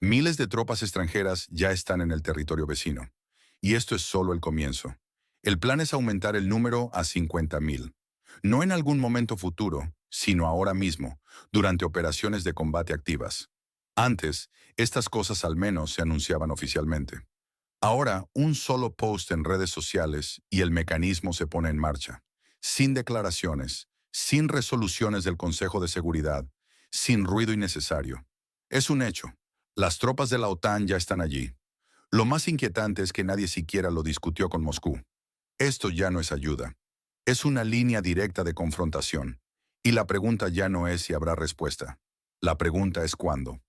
Miles de tropas extranjeras ya están en el territorio vecino. Y esto es solo el comienzo. El plan es aumentar el número a 50.000. No en algún momento futuro, sino ahora mismo, durante operaciones de combate activas. Antes, estas cosas al menos se anunciaban oficialmente. Ahora, un solo post en redes sociales y el mecanismo se pone en marcha. Sin declaraciones, sin resoluciones del Consejo de Seguridad, sin ruido innecesario. Es un hecho. Las tropas de la OTAN ya están allí. Lo más inquietante es que nadie siquiera lo discutió con Moscú. Esto ya no es ayuda. Es una línea directa de confrontación. Y la pregunta ya no es si habrá respuesta. La pregunta es cuándo.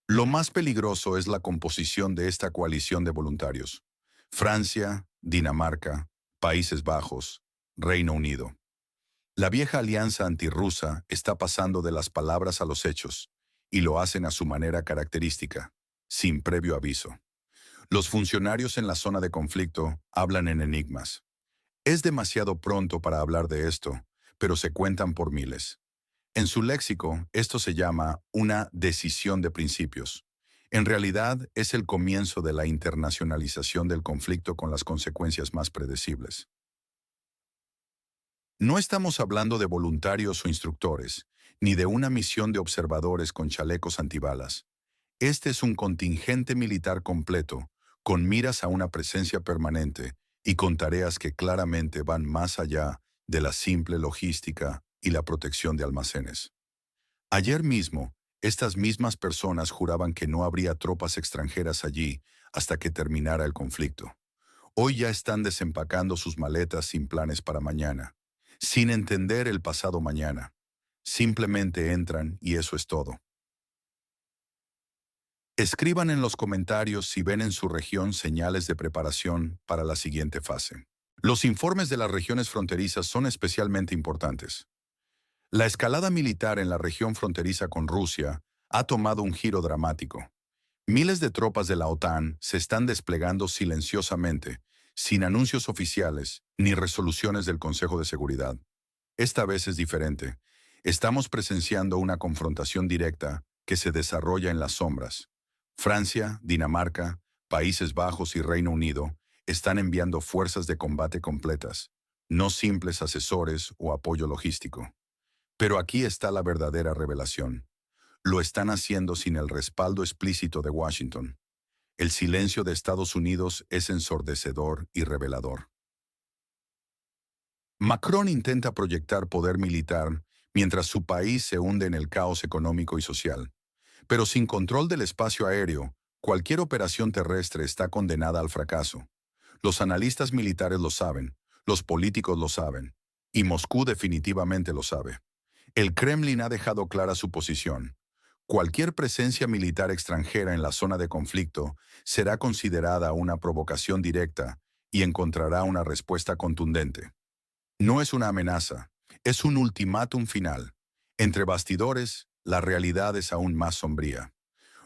Lo más peligroso es la composición de esta coalición de voluntarios. Francia, Dinamarca, Países Bajos, Reino Unido. La vieja alianza antirrusa está pasando de las palabras a los hechos, y lo hacen a su manera característica, sin previo aviso. Los funcionarios en la zona de conflicto hablan en enigmas. Es demasiado pronto para hablar de esto, pero se cuentan por miles. En su léxico, esto se llama una decisión de principios. En realidad, es el comienzo de la internacionalización del conflicto con las consecuencias más predecibles. No estamos hablando de voluntarios o instructores, ni de una misión de observadores con chalecos antibalas. Este es un contingente militar completo, con miras a una presencia permanente y con tareas que claramente van más allá de la simple logística y la protección de almacenes. Ayer mismo, estas mismas personas juraban que no habría tropas extranjeras allí hasta que terminara el conflicto. Hoy ya están desempacando sus maletas sin planes para mañana, sin entender el pasado mañana. Simplemente entran y eso es todo. Escriban en los comentarios si ven en su región señales de preparación para la siguiente fase. Los informes de las regiones fronterizas son especialmente importantes. La escalada militar en la región fronteriza con Rusia ha tomado un giro dramático. Miles de tropas de la OTAN se están desplegando silenciosamente, sin anuncios oficiales ni resoluciones del Consejo de Seguridad. Esta vez es diferente. Estamos presenciando una confrontación directa que se desarrolla en las sombras. Francia, Dinamarca, Países Bajos y Reino Unido están enviando fuerzas de combate completas, no simples asesores o apoyo logístico. Pero aquí está la verdadera revelación. Lo están haciendo sin el respaldo explícito de Washington. El silencio de Estados Unidos es ensordecedor y revelador. Macron intenta proyectar poder militar mientras su país se hunde en el caos económico y social. Pero sin control del espacio aéreo, cualquier operación terrestre está condenada al fracaso. Los analistas militares lo saben, los políticos lo saben, y Moscú definitivamente lo sabe. El Kremlin ha dejado clara su posición. Cualquier presencia militar extranjera en la zona de conflicto será considerada una provocación directa y encontrará una respuesta contundente. No es una amenaza, es un ultimátum final. Entre bastidores, la realidad es aún más sombría.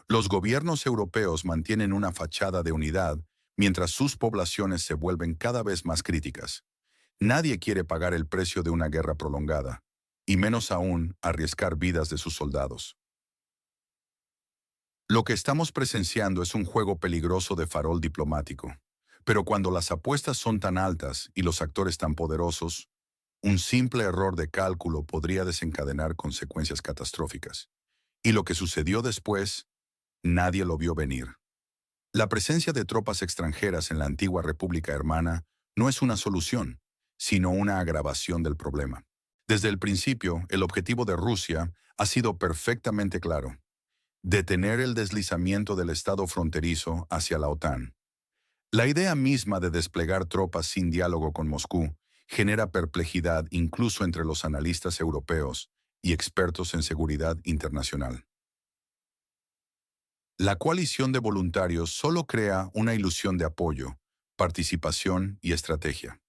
Los gobiernos europeos mantienen una fachada de unidad mientras sus poblaciones se vuelven cada vez más críticas. Nadie quiere pagar el precio de una guerra prolongada, y menos aún arriesgar vidas de sus soldados. Lo que estamos presenciando es un juego peligroso de farol diplomático. Pero cuando las apuestas son tan altas y los actores tan poderosos, un simple error de cálculo podría desencadenar consecuencias catastróficas. Y lo que sucedió después, nadie lo vio venir. La presencia de tropas extranjeras en la antigua República Hermana no es una solución, sino una agravación del problema. Desde el principio, el objetivo de Rusia ha sido perfectamente claro: detener el deslizamiento del Estado fronterizo hacia la OTAN. La idea misma de desplegar tropas sin diálogo con Moscú genera perplejidad incluso entre los analistas europeos y expertos en seguridad internacional. La coalición de voluntarios solo crea una ilusión de apoyo, participación y estrategia.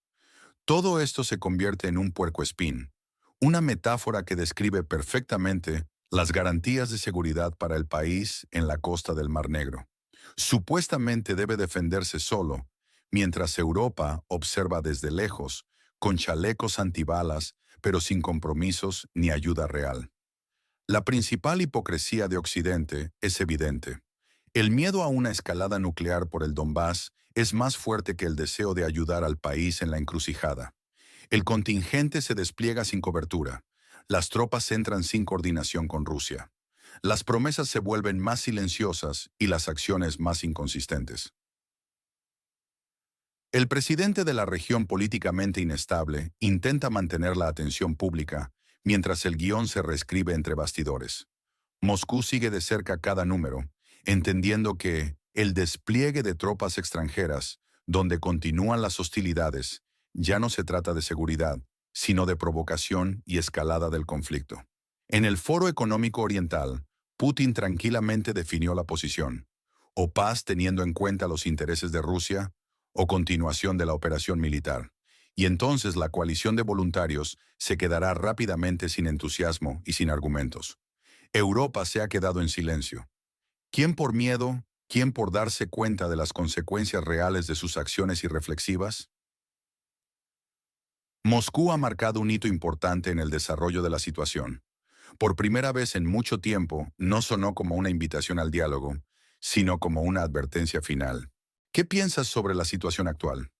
Todo esto se convierte en un puercoespín, una metáfora que describe perfectamente las garantías de seguridad para el país en la costa del Mar Negro. Supuestamente debe defenderse solo, mientras Europa observa desde lejos, con chalecos antibalas, pero sin compromisos ni ayuda real. La principal hipocresía de Occidente es evidente. El miedo a una escalada nuclear por el Donbass es más fuerte que el deseo de ayudar al país en la encrucijada. El contingente se despliega sin cobertura. Las tropas entran sin coordinación con Rusia. Las promesas se vuelven más silenciosas y las acciones más inconsistentes. El presidente de la región políticamente inestable intenta mantener la atención pública mientras el guión se reescribe entre bastidores. Moscú sigue de cerca cada número, entendiendo que el despliegue de tropas extranjeras, donde continúan las hostilidades, ya no se trata de seguridad, sino de provocación y escalada del conflicto. En el Foro Económico Oriental, Putin tranquilamente definió la posición: o paz teniendo en cuenta los intereses de Rusia, o continuación de la operación militar. Y entonces la coalición de voluntarios se quedará rápidamente sin entusiasmo y sin argumentos. Europa se ha quedado en silencio. ¿Quién por miedo? ¿Quién por darse cuenta de las consecuencias reales de sus acciones irreflexivas? Moscú ha marcado un hito importante en el desarrollo de la situación. Por primera vez en mucho tiempo, no sonó como una invitación al diálogo, sino como una advertencia final. ¿Qué piensas sobre la situación actual?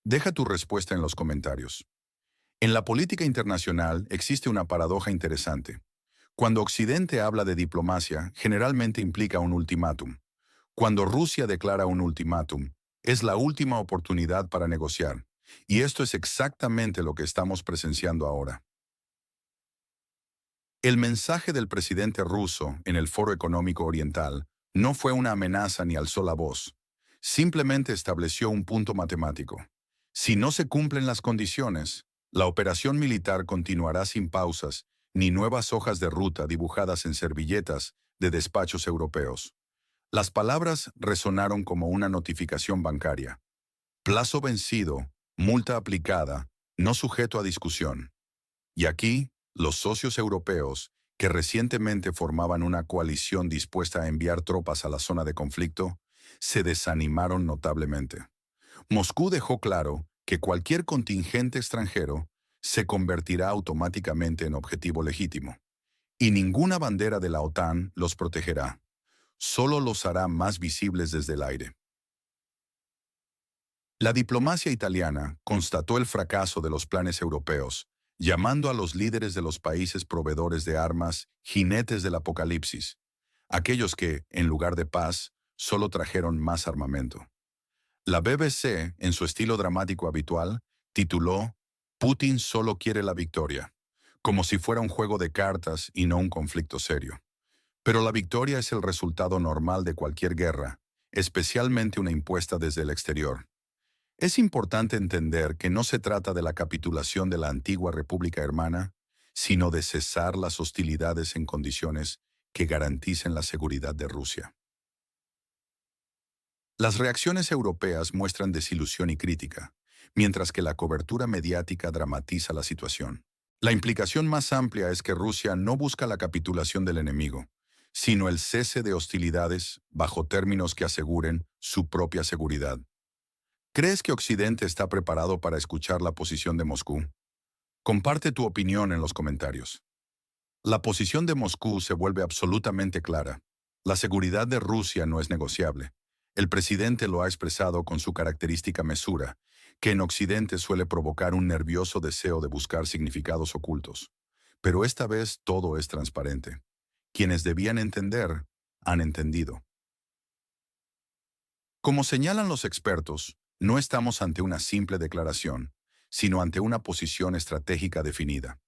Deja tu respuesta en los comentarios. En la política internacional existe una paradoja interesante. Cuando Occidente habla de diplomacia, generalmente implica un ultimátum. Cuando Rusia declara un ultimátum, es la última oportunidad para negociar. Y esto es exactamente lo que estamos presenciando ahora. El mensaje del presidente ruso en el Foro Económico Oriental no fue una amenaza ni alzó la voz. Simplemente estableció un punto matemático. Si no se cumplen las condiciones, la operación militar continuará sin pausas ni nuevas hojas de ruta dibujadas en servilletas de despachos europeos. Las palabras resonaron como una notificación bancaria. Plazo vencido, multa aplicada, no sujeto a discusión. Y aquí, los socios europeos, que recientemente formaban una coalición dispuesta a enviar tropas a la zona de conflicto, se desanimaron notablemente. Moscú dejó claro que cualquier contingente extranjero se convertirá automáticamente en objetivo legítimo, y ninguna bandera de la OTAN los protegerá. Solo los hará más visibles desde el aire. La diplomacia italiana constató el fracaso de los planes europeos, llamando a los líderes de los países proveedores de armas jinetes del apocalipsis, aquellos que, en lugar de paz, solo trajeron más armamento. La BBC, en su estilo dramático habitual, tituló "Putin solo quiere la victoria", como si fuera un juego de cartas y no un conflicto serio. Pero la victoria es el resultado normal de cualquier guerra, especialmente una impuesta desde el exterior. Es importante entender que no se trata de la capitulación de la antigua República Hermana, sino de cesar las hostilidades en condiciones que garanticen la seguridad de Rusia. Las reacciones europeas muestran desilusión y crítica, mientras que la cobertura mediática dramatiza la situación. La implicación más amplia es que Rusia no busca la capitulación del enemigo, sino el cese de hostilidades bajo términos que aseguren su propia seguridad. ¿Crees que Occidente está preparado para escuchar la posición de Moscú? Comparte tu opinión en los comentarios. La posición de Moscú se vuelve absolutamente clara. La seguridad de Rusia no es negociable. El presidente lo ha expresado con su característica mesura, que en Occidente suele provocar un nervioso deseo de buscar significados ocultos. Pero esta vez todo es transparente. Quienes debían entender, han entendido. Como señalan los expertos, no estamos ante una simple declaración, sino ante una posición estratégica definida.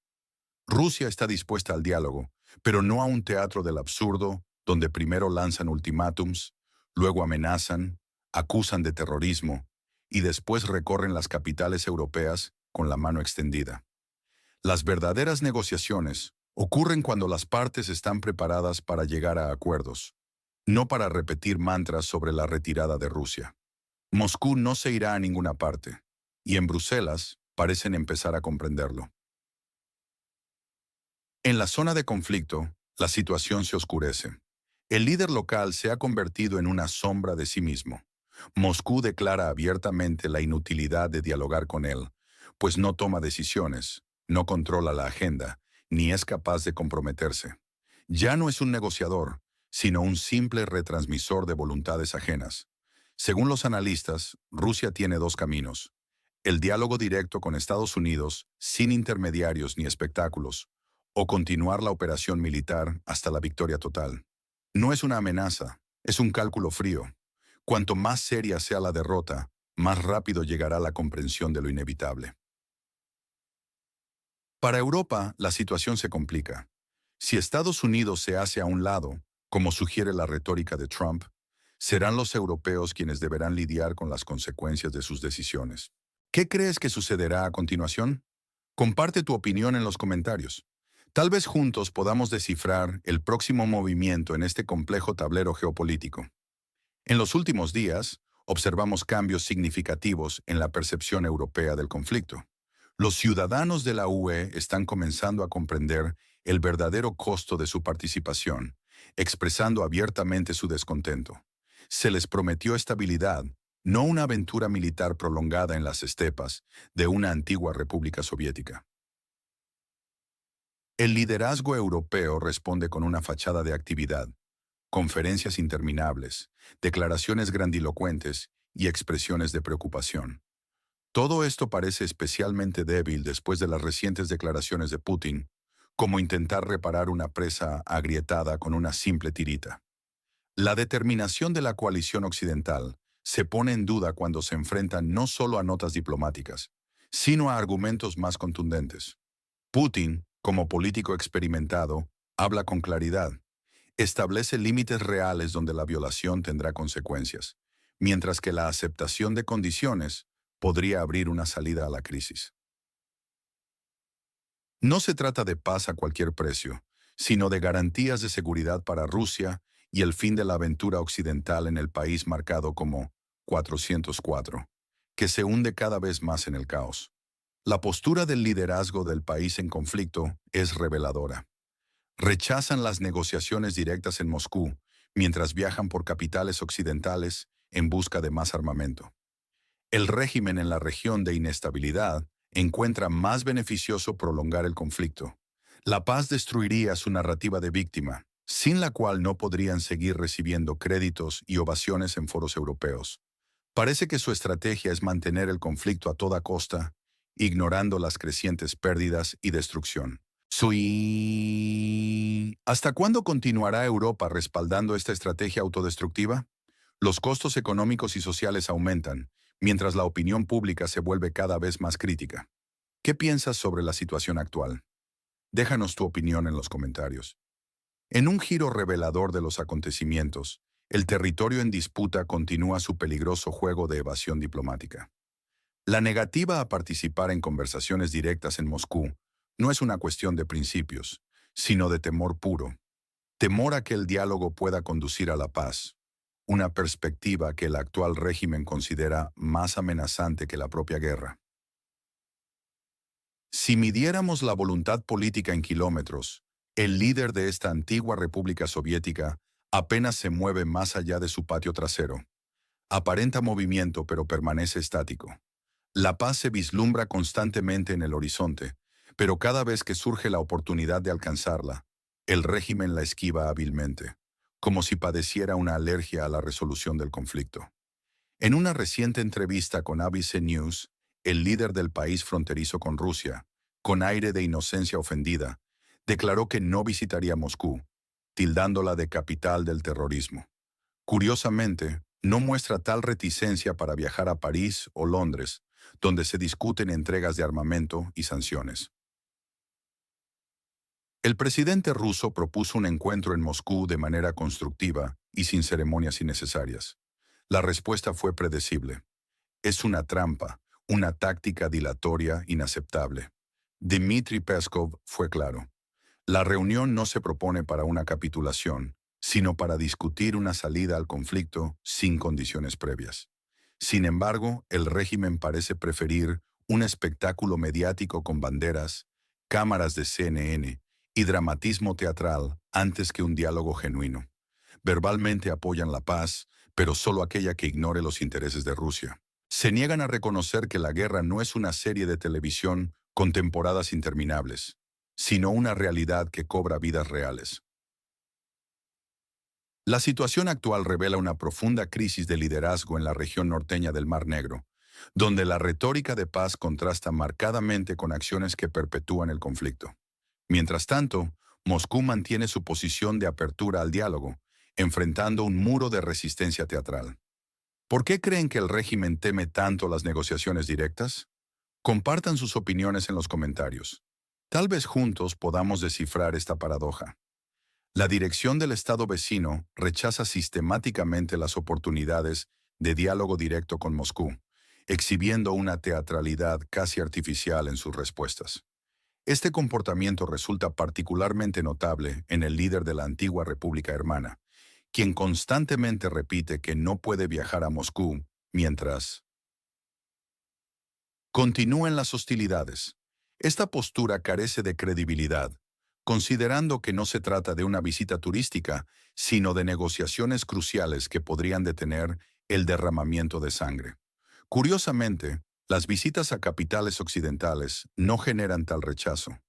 Rusia está dispuesta al diálogo, pero no a un teatro del absurdo, donde primero lanzan ultimátums, luego amenazan, acusan de terrorismo y después recorren las capitales europeas con la mano extendida. Las verdaderas negociaciones ocurren cuando las partes están preparadas para llegar a acuerdos, no para repetir mantras sobre la retirada de Rusia. Moscú no se irá a ninguna parte, y en Bruselas parecen empezar a comprenderlo. En la zona de conflicto, la situación se oscurece. El líder local se ha convertido en una sombra de sí mismo. Moscú declara abiertamente la inutilidad de dialogar con él, pues no toma decisiones, no controla la agenda, ni es capaz de comprometerse. Ya no es un negociador, sino un simple retransmisor de voluntades ajenas. Según los analistas, Rusia tiene dos caminos: el diálogo directo con Estados Unidos, sin intermediarios ni espectáculos, o continuar la operación militar hasta la victoria total. No es una amenaza, es un cálculo frío. Cuanto más seria sea la derrota, más rápido llegará la comprensión de lo inevitable. Para Europa, la situación se complica. Si Estados Unidos se hace a un lado, como sugiere la retórica de Trump, serán los europeos quienes deberán lidiar con las consecuencias de sus decisiones. ¿Qué crees que sucederá a continuación? Comparte tu opinión en los comentarios. Tal vez juntos podamos descifrar el próximo movimiento en este complejo tablero geopolítico. En los últimos días, observamos cambios significativos en la percepción europea del conflicto. Los ciudadanos de la UE están comenzando a comprender el verdadero costo de su participación, expresando abiertamente su descontento. Se les prometió estabilidad, no una aventura militar prolongada en las estepas de una antigua república soviética. El liderazgo europeo responde con una fachada de actividad, conferencias interminables, declaraciones grandilocuentes y expresiones de preocupación. Todo esto parece especialmente débil después de las recientes declaraciones de Putin, como intentar reparar una presa agrietada con una simple tirita. La determinación de la coalición occidental se pone en duda cuando se enfrentan no solo a notas diplomáticas, sino a argumentos más contundentes. Putin, como político experimentado, habla con claridad. Establece límites reales donde la violación tendrá consecuencias, mientras que la aceptación de condiciones podría abrir una salida a la crisis. No se trata de paz a cualquier precio, sino de garantías de seguridad para Rusia y el fin de la aventura occidental en el país marcado como 404, que se hunde cada vez más en el caos. La postura del liderazgo del país en conflicto es reveladora. Rechazan las negociaciones directas en Moscú, mientras viajan por capitales occidentales en busca de más armamento. El régimen en la región de inestabilidad encuentra más beneficioso prolongar el conflicto. La paz destruiría su narrativa de víctima, sin la cual no podrían seguir recibiendo créditos y ovaciones en foros europeos. Parece que su estrategia es mantener el conflicto a toda costa, ignorando las crecientes pérdidas y destrucción. ¿Hasta cuándo continuará Europa respaldando esta estrategia autodestructiva? Los costos económicos y sociales aumentan, mientras la opinión pública se vuelve cada vez más crítica. ¿Qué piensas sobre la situación actual? Déjanos tu opinión en los comentarios. En un giro revelador de los acontecimientos, el territorio en disputa continúa su peligroso juego de evasión diplomática. La negativa a participar en conversaciones directas en Moscú no es una cuestión de principios, sino de temor puro. Temor a que el diálogo pueda conducir a la paz, una perspectiva que el actual régimen considera más amenazante que la propia guerra. Si midiéramos la voluntad política en kilómetros, el líder de esta antigua república soviética apenas se mueve más allá de su patio trasero. Aparenta movimiento pero permanece estático. La paz se vislumbra constantemente en el horizonte, pero cada vez que surge la oportunidad de alcanzarla, el régimen la esquiva hábilmente, como si padeciera una alergia a la resolución del conflicto. En una reciente entrevista con ABC News, el líder del país fronterizo con Rusia, con aire de inocencia ofendida, declaró que no visitaría Moscú, tildándola de capital del terrorismo. Curiosamente, no muestra tal reticencia para viajar a París o Londres, donde se discuten entregas de armamento y sanciones. El presidente ruso propuso un encuentro en Moscú de manera constructiva y sin ceremonias innecesarias. La respuesta fue predecible. Es una trampa, una táctica dilatoria inaceptable. Dmitry Peskov fue claro. La reunión no se propone para una capitulación, sino para discutir una salida al conflicto sin condiciones previas. Sin embargo, el régimen parece preferir un espectáculo mediático con banderas, cámaras de CNN y dramatismo teatral antes que un diálogo genuino. Verbalmente apoyan la paz, pero solo aquella que ignore los intereses de Rusia. Se niegan a reconocer que la guerra no es una serie de televisión con temporadas interminables, sino una realidad que cobra vidas reales. La situación actual revela una profunda crisis de liderazgo en la región norteña del Mar Negro, donde la retórica de paz contrasta marcadamente con acciones que perpetúan el conflicto. Mientras tanto, Moscú mantiene su posición de apertura al diálogo, enfrentando un muro de resistencia teatral. ¿Por qué creen que el régimen teme tanto las negociaciones directas? Compartan sus opiniones en los comentarios. Tal vez juntos podamos descifrar esta paradoja. La dirección del Estado vecino rechaza sistemáticamente las oportunidades de diálogo directo con Moscú, exhibiendo una teatralidad casi artificial en sus respuestas. Este comportamiento resulta particularmente notable en el líder de la antigua República Hermana, quien constantemente repite que no puede viajar a Moscú mientras continúen las hostilidades. Esta postura carece de credibilidad, considerando que no se trata de una visita turística, sino de negociaciones cruciales que podrían detener el derramamiento de sangre. Curiosamente, las visitas a capitales occidentales no generan tal rechazo,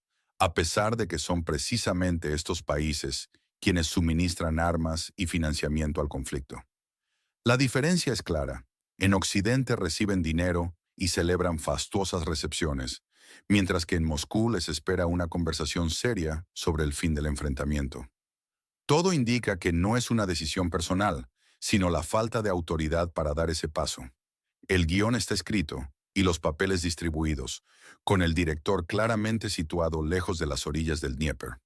a pesar de que son precisamente estos países quienes suministran armas y financiamiento al conflicto. La diferencia es clara. En Occidente reciben dinero y celebran fastuosas recepciones, mientras que en Moscú les espera una conversación seria sobre el fin del enfrentamiento. Todo indica que no es una decisión personal, sino la falta de autoridad para dar ese paso. El guión está escrito y los papeles distribuidos, con el director claramente situado lejos de las orillas del Dnieper.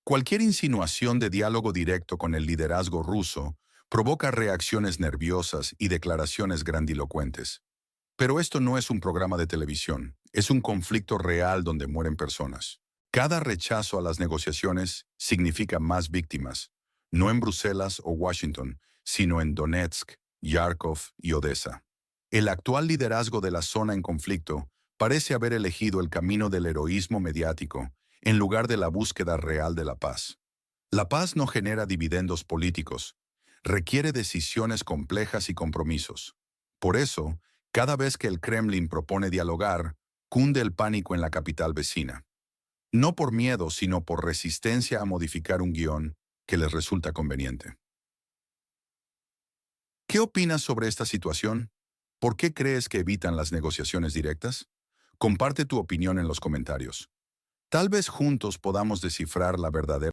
Cualquier insinuación de diálogo directo con el liderazgo ruso provoca reacciones nerviosas y declaraciones grandilocuentes. Pero esto no es un programa de televisión, es un conflicto real donde mueren personas. Cada rechazo a las negociaciones significa más víctimas, no en Bruselas o Washington, sino en Donetsk, Kharkov y Odessa. El actual liderazgo de la zona en conflicto parece haber elegido el camino del heroísmo mediático en lugar de la búsqueda real de la paz. La paz no genera dividendos políticos, requiere decisiones complejas y compromisos. Por eso, cada vez que el Kremlin propone dialogar, cunde el pánico en la capital vecina. No por miedo, sino por resistencia a modificar un guión que les resulta conveniente. ¿Qué opinas sobre esta situación? ¿Por qué crees que evitan las negociaciones directas? Comparte tu opinión en los comentarios. Tal vez juntos podamos descifrar la verdadera